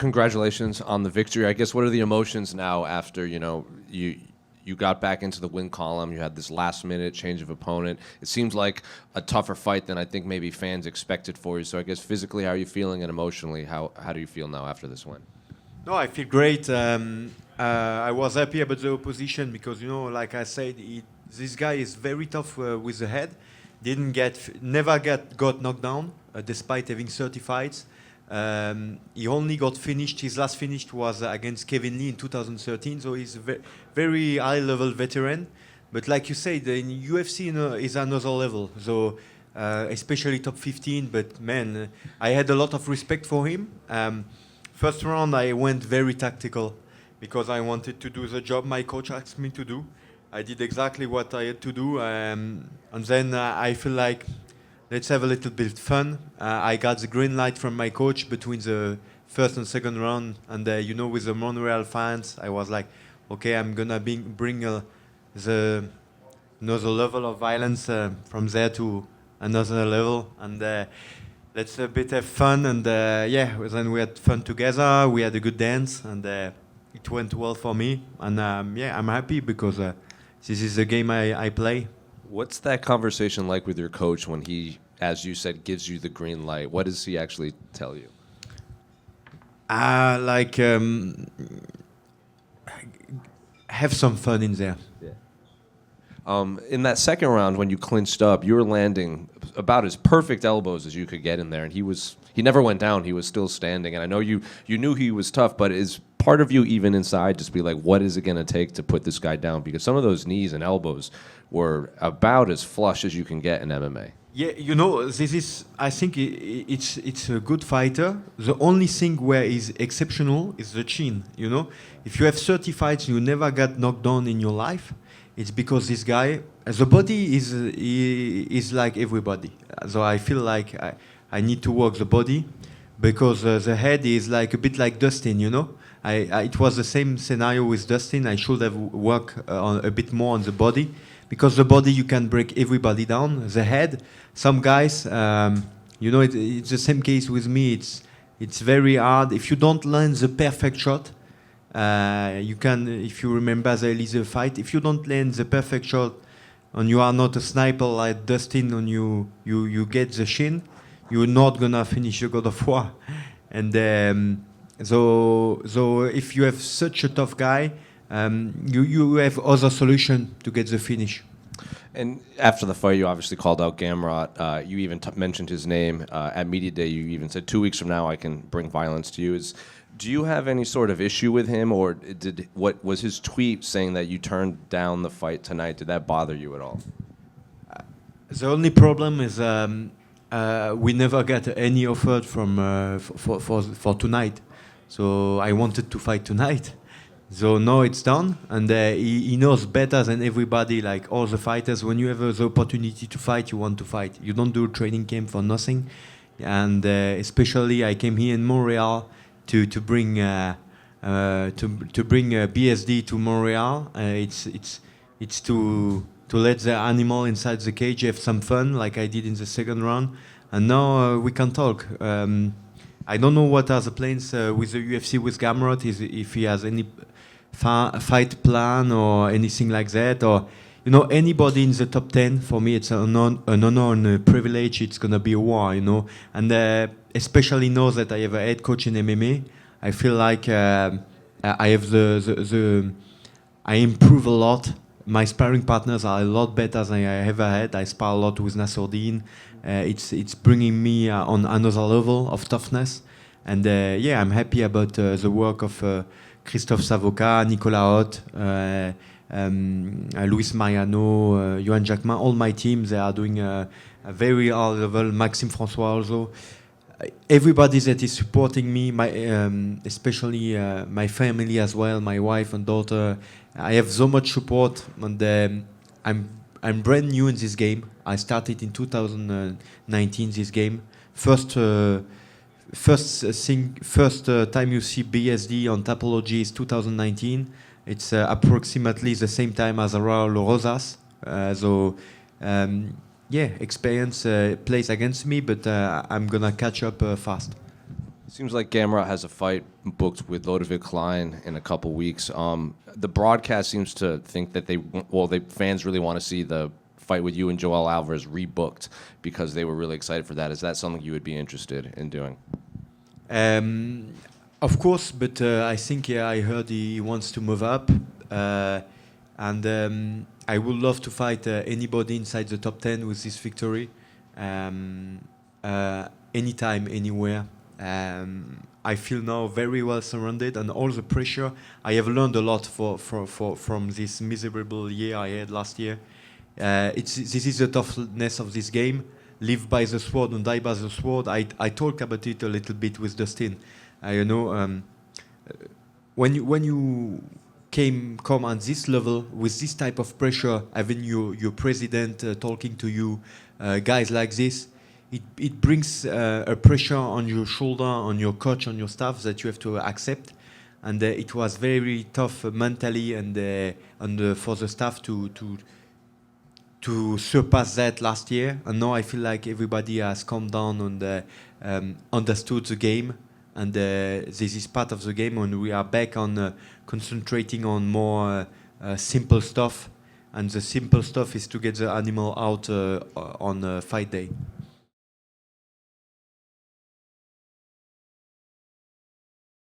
congratulations on the victory. I guess what are the emotions now after you got back into the win column? You had this last-minute change of opponent. It seems like a tougher fight than I think maybe fans expected for you. So I guess physically, how are you feeling, and emotionally, how do you feel now after this win? No, I feel great. I was happy about the opposition because, like I said, this guy is very tough with the head. Never got knocked down despite having 30 fights. He only got finished. His last finish was against Kevin Lee in 2013. So he's a very high-level veteran. But like you said, in UFC is another level. So especially top 15. But man, I had a lot of respect for him. First round, I went very tactical because I wanted to do the job my coach asked me to do. I did exactly what I had to do. And then I feel like, let's have a little bit fun. I got the green light from my coach between the first and second round. And, with the Montreal fans, I was like, okay, I'm going to bring the level of violence from there to another level. And let's a bit have fun. And, then we had fun together. We had a good dance. And it went well for me. And, I'm happy because this is the game I play. What's that conversation like with your coach when he, as you said, gives you the green light? What does he actually tell you? Have some fun in there. Yeah. In that second round, when you clinched up, you were landing about as perfect elbows as you could get in there, and he never went down. He was still standing, and I know you knew he was tough, but is part of you even inside just be like, what is it going to take to put this guy down? Because some of those knees and elbows were about as flush as you can get in MMA. Yeah, this is. I think it's a good fighter. The only thing where he's exceptional is the chin. If you have 30 fights, you never got knocked down in your life. It's because this guy, the body is like everybody. So I feel like I need to work the body because the head is like a bit like Dustin. It was the same scenario with Dustin. I should have worked a bit more on the body. Because the body, you can break everybody down. The head, some guys, it's the same case with me. It's very hard. If you don't land the perfect shot, you can, if you remember the Elise fight, if you don't land the perfect shot and you are not a sniper like Dustin and you get the shin, you're not going to finish the God of War. And so if you have such a tough guy, you have other solution to get the finish. And after the fight, you obviously called out Gamrot. You even mentioned his name at media day. You even said 2 weeks from now I can bring violence to you. Do you have any sort of issue with him, or what was his tweet saying that you turned down the fight tonight? Did that bother you at all? The only problem is we never got any offer from for tonight. So I wanted to fight tonight. So now it's done, and he knows better than everybody, like all the fighters. When you have the opportunity to fight, you want to fight. You don't do a training camp for nothing. And especially, I came here in Montreal to bring BSD to Montreal. It's to let the animal inside the cage have some fun, like I did in the second round. And now we can talk. I don't know what are the plans with the UFC with Gamrot, if he has any fight plan or anything like that, or anybody in the top 10. For me, it's an honor and a privilege. It's gonna be a war, and especially now that I have a head coach in MMA, I feel like I have I improve a lot. My sparring partners are a lot better than I ever had. I spar a lot with Nassourdine. It's bringing me on another level of toughness, and I'm happy about the work of Christophe Savoca, Nicolas Hott, Luis Mariano, Johan Jacquemin, all my team. They are doing a very high level. Maxime François also. Everybody that is supporting me, especially my family as well, my wife and daughter. I have so much support, and I'm brand new in this game. I started in 2019 this game. First time you see BSD on Tapology is 2019. It's approximately the same time as Raul Rosas. Experience plays against me, but I'm gonna catch up fast. Seems like Gamrot has a fight booked with Ludovic Klein in a couple weeks. The broadcast seems to think that fans really want to see the fight with you and Joel Alvarez rebooked because they were really excited for that. Is that something you would be interested in doing? Of course, but I think I heard he wants to move up, and I would love to fight anybody inside the top 10 with this victory, anytime, anywhere. I feel now very well surrounded, and all the pressure. I have learned a lot from this miserable year I had last year. This is the toughness of this game. Live by the sword and die by the sword. I talk about it a little bit with Dustin. When you come on this level with this type of pressure, having your president talking to you, guys like this, it brings a pressure on your shoulder, on your coach, on your staff that you have to accept. And it was very tough mentally and for the staff to surpass that last year. And now I feel like everybody has calmed down and understood the game. And this is part of the game, and we are back on concentrating on more simple stuff. And the simple stuff is to get the animal out on fight day.